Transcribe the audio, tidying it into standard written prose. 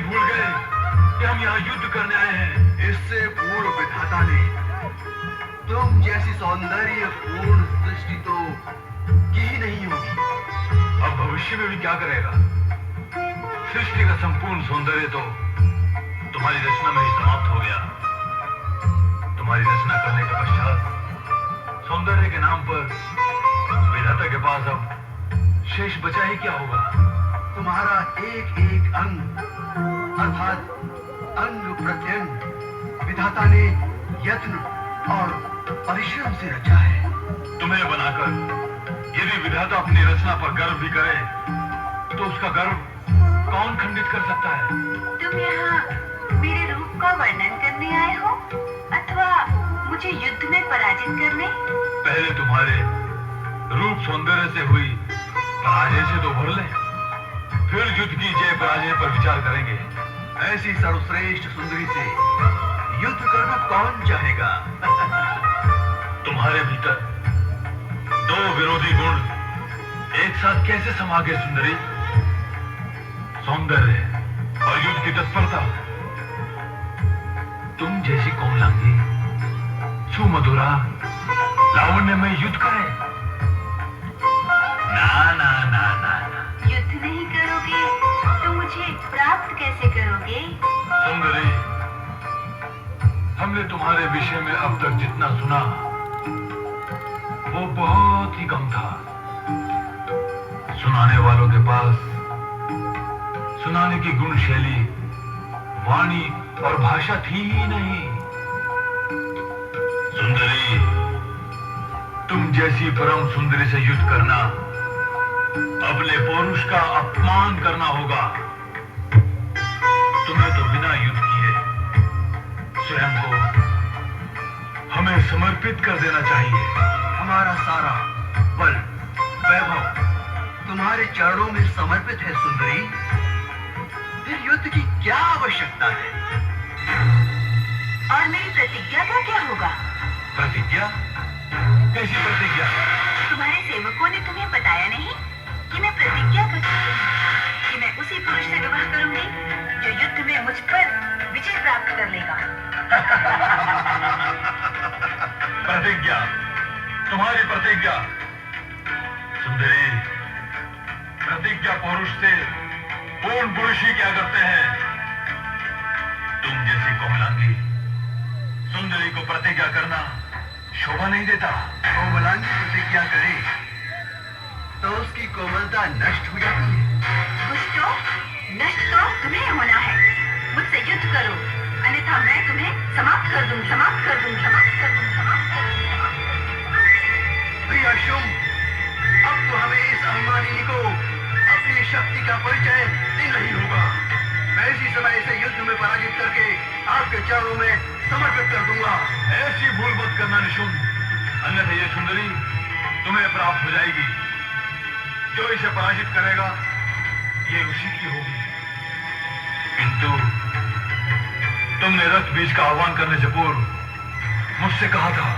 भूल गए कि हम यहाँ युद्ध करने आए हैं? इससे पूर्व विधाता ने तुम जैसी सौंदर्य पूर्ण सृष्टि तो की ही नहीं होगी। अब भविष्य में भी क्या करेगा? सृष्टि का संपूर्ण सौंदर्य तो तुम्हारी रचना में ही समाप्त हो गया। तुम्हारी रचना करने के पश्चात सौंदर्य के नाम पर विधाता के पास अब शेष बचा ही क्या होगा? तुम्हारा एक एक अंग अर्थात अंग प्रत्यंग विधाता ने यत्न और परिश्रम से रचा है। तुम्हें बनाकर यदि विधाता अपनी रचना पर गर्व भी करे तो उसका गर्व कौन खंडित कर सकता है? तुम यहाँ मेरे रूप का वर्णन करने आए हो अथवा मुझे युद्ध में पराजित करने? पहले तुम्हारे रूप सौंदर्य से हुई पराजय से तो भर ले, फिर युद्ध की जय पराजय पर विचार करेंगे। ऐसी सर्वश्रेष्ठ सुंदरी से युद्ध करना कौन चाहेगा? तुम्हारे भीतर दो विरोधी गुण एक साथ कैसे समा गए सुंदरी? सौंदर्य और युद्ध की तत्परता। तुम जैसी कोमलांगी सुमधुरा लावण्य में युद्ध करे? ना ना ना ना ना। युद्ध नहीं करोगे तो मुझे प्राप्त कैसे करोगे? सुंदरी, हमने तुम्हारे विषय में अब तक जितना सुना वो बहुत ही कम था। सुनाने वालों के पास सुनाने की गुण शैली, वाणी और भाषा थी ही नहीं। सुंदरी, तुम जैसी परम सुंदरी से युद्ध करना अपने पौरुष का अपमान करना होगा। तुम्हें तो बिना युद्ध किए स्वयं को हमें समर्पित कर देना चाहिए। हमारा सारा बल वैभव तुम्हारे चरणों में समर्पित है सुंदरी। फिर युद्ध की क्या आवश्यकता है? और मेरी प्रतिज्ञा का क्या होगा? प्रतिज्ञा? कैसी प्रतिज्ञा? तुम्हारे सेवकों ने तुम्हें बताया नहीं कि मैं प्रतिज्ञा कर चुकी हूँ कि मैं उसी पुरुष से विवाह करूंगी जो युद्ध में मुझ पर विजय प्राप्त कर लेगा। प्रतिज्ञा? तुम्हारी प्रतिज्ञा? सुंदरी, प्रतिज्ञा पुरुष से पूर्ण पुरुष ही क्या करते हैं? तुम जैसी कोमलांगी सुंदरी को प्रतिज्ञा करना शोभा नहीं देता। कोमलांगी प्रतिज्ञा करे तो उसकी कोमलता नष्ट हो जाती है। दुष्टो, नष्ट तो तुम्हें होना है। मुझसे युद्ध करो, अन्यथा मैं तुम्हें समाप्त कर दूं, समाप्त कर दूं, समाप्त कर दूं, समाप्त कर दूं। भैया शुम, अब तो हमें इस अभिमानिनी को अपनी शक्ति का परिचय देना ही होगा। मैं इसी समय इसे युद्ध में पराजित करके आपके चरणों में समर्पित कर दूंगा। ऐसी भूल मत करना निशुंभ, अन्यथा ये सुंदरी तुम्हें प्राप्त हो जाएगी। जो इसे पराजित करेगा ये उसी की होगी। किंतु तुमने रक्त बीज का आह्वान करने से पूर्व मुझसे कहा था